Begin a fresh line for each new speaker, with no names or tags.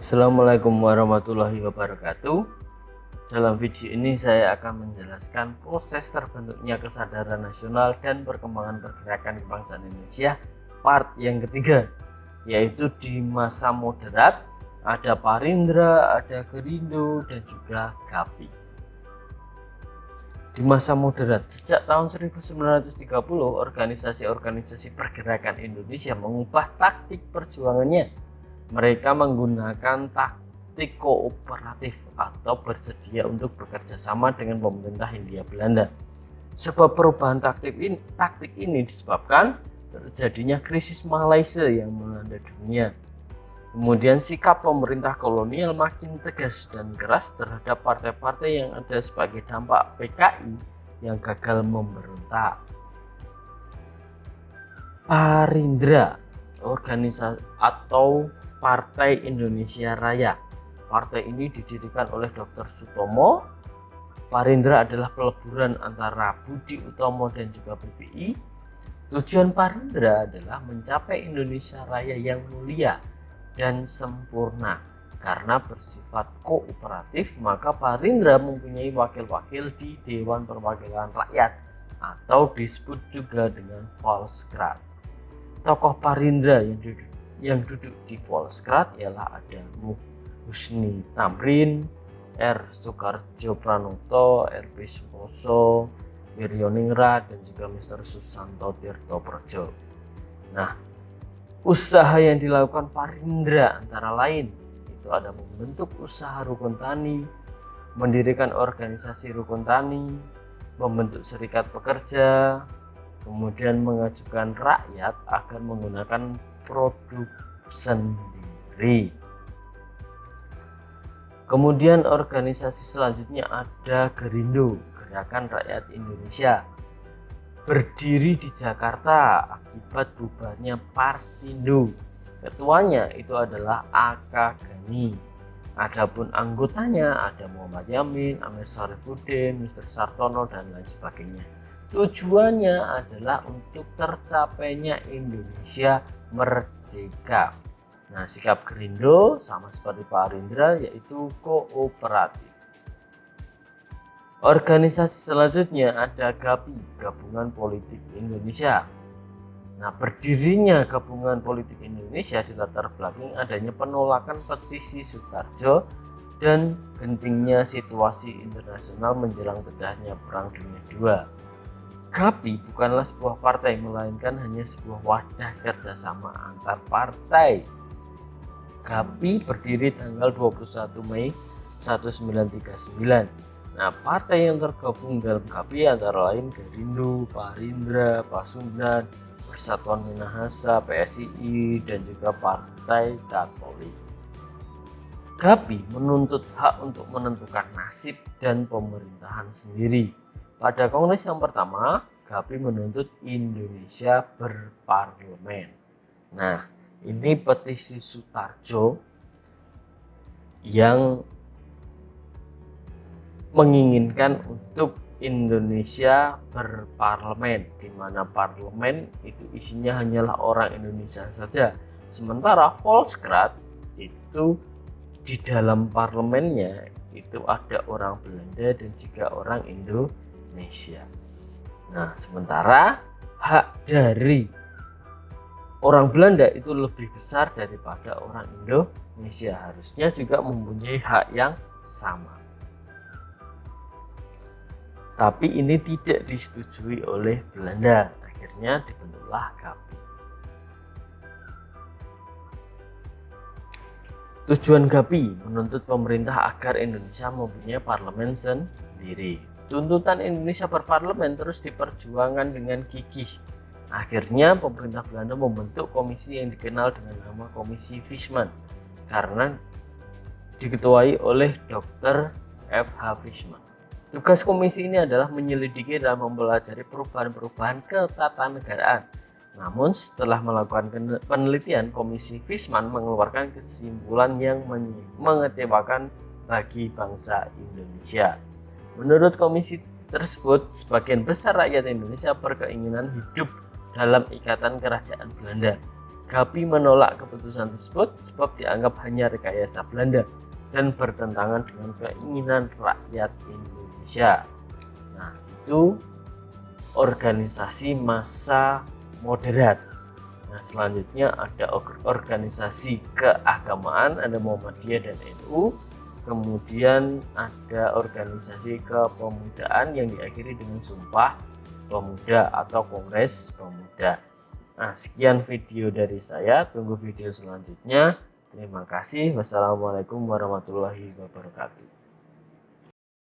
Assalamualaikum warahmatullahi wabarakatuh. Dalam video ini saya akan menjelaskan proses terbentuknya kesadaran nasional dan perkembangan pergerakan kebangsaan Indonesia part yang ketiga, yaitu di masa moderat. Ada Parindra, ada Gerindo, dan juga GAPI. Di masa moderat, sejak tahun 1930, organisasi-organisasi pergerakan Indonesia mengubah taktik perjuangannya. Mereka menggunakan taktik kooperatif atau bersedia untuk bekerja sama dengan pemerintah Hindia Belanda. Sebab perubahan taktik ini disebabkan terjadinya krisis Malaysia yang melanda dunia. Kemudian sikap pemerintah kolonial makin tegas dan keras terhadap partai-partai yang ada sebagai dampak PKI yang gagal memberontak. Parindra, organisasi atau Partai Indonesia Raya. Partai ini didirikan oleh Dr. Sutomo. Parindra adalah peleburan antara Budi Utomo dan juga PBI. Tujuan Parindra adalah mencapai Indonesia Raya yang mulia dan sempurna. Karena bersifat kooperatif, maka Parindra mempunyai wakil-wakil di Dewan Perwakilan Rakyat atau disebut juga dengan Volksraad. Tokoh Parindra yang duduk di Volksraad ialah ada Husni Tamrin, R. Soekardjo Pranoto, R.P. Sukoso, Wiryoningrat, dan juga Mr. Susanto Tirtoprejo. Nah, usaha yang dilakukan Parindra antara lain itu ada membentuk usaha rukun tani, mendirikan organisasi rukun tani, membentuk serikat pekerja, kemudian mengajukan rakyat agar menggunakan produk sendiri. Kemudian organisasi selanjutnya ada Gerindo, Gerakan Rakyat Indonesia. Berdiri di Jakarta akibat bubarnya Partindo. Ketuanya itu adalah A.K. Ghani. Adapun anggotanya ada Muhammad Yamin, Amir Syarifuddin, Mr. Sartono, dan lain sebagainya. Tujuannya adalah untuk tercapainya Indonesia merdeka. Nah, sikap Gerindo sama seperti Parindra yaitu kooperatif. Organisasi selanjutnya ada GAPI, Gabungan Politik Indonesia. Nah, berdirinya Gabungan Politik Indonesia dilatar belakangi adanya penolakan petisi Sutarjo dan gentingnya situasi internasional menjelang pecahnya Perang Dunia II. GAPI bukanlah sebuah partai, melainkan hanya sebuah wadah kerjasama antar partai. GAPI berdiri tanggal 21 Mei 1939. Nah, partai yang tergabung dalam GAPI antara lain Gerindo, Parindra, Pasundan, Persatuan Minahasa, PSII, dan juga Partai Katolik. GAPI menuntut hak untuk menentukan nasib dan pemerintahan sendiri. Pada kongres yang pertama, GAPI menuntut Indonesia berparlemen. Nah, ini petisi Sutarjo yang menginginkan untuk Indonesia berparlemen, di mana parlemen itu isinya hanyalah orang Indonesia saja. Sementara Volksraad itu di dalam parlemennya itu ada orang Belanda dan juga orang Indonesia. Nah, sementara hak dari orang Belanda itu lebih besar daripada orang Indonesia, harusnya juga mempunyai hak yang sama. Tapi ini tidak disetujui oleh Belanda, akhirnya dibentuklah GAPI. Tujuan GAPI menuntut pemerintah agar Indonesia mempunyai parlemen sendiri. Tuntutan Indonesia berparlemen terus diperjuangkan dengan gigih. Akhirnya pemerintah Belanda membentuk komisi yang dikenal dengan nama Komisi Fishman karena diketuai oleh Dr. F.H. Fishman. Tugas komisi ini adalah menyelidiki dan mempelajari perubahan-perubahan ketatanegaraan. Namun setelah melakukan penelitian, Komisi Fishman mengeluarkan kesimpulan yang mengecewakan bagi bangsa Indonesia. Menurut komisi tersebut, sebagian besar rakyat Indonesia berkeinginan hidup dalam ikatan kerajaan Belanda. GAPI menolak keputusan tersebut sebab dianggap hanya rekayasa Belanda dan bertentangan dengan keinginan rakyat Indonesia. Nah, itu organisasi massa moderat. Nah, selanjutnya ada organisasi keagamaan, ada Muhammadiyah dan NU. Kemudian ada organisasi kepemudaan yang diakhiri dengan Sumpah Pemuda atau Kongres Pemuda. Nah, sekian video dari saya. Tunggu video selanjutnya. Terima kasih. Wassalamualaikum warahmatullahi wabarakatuh.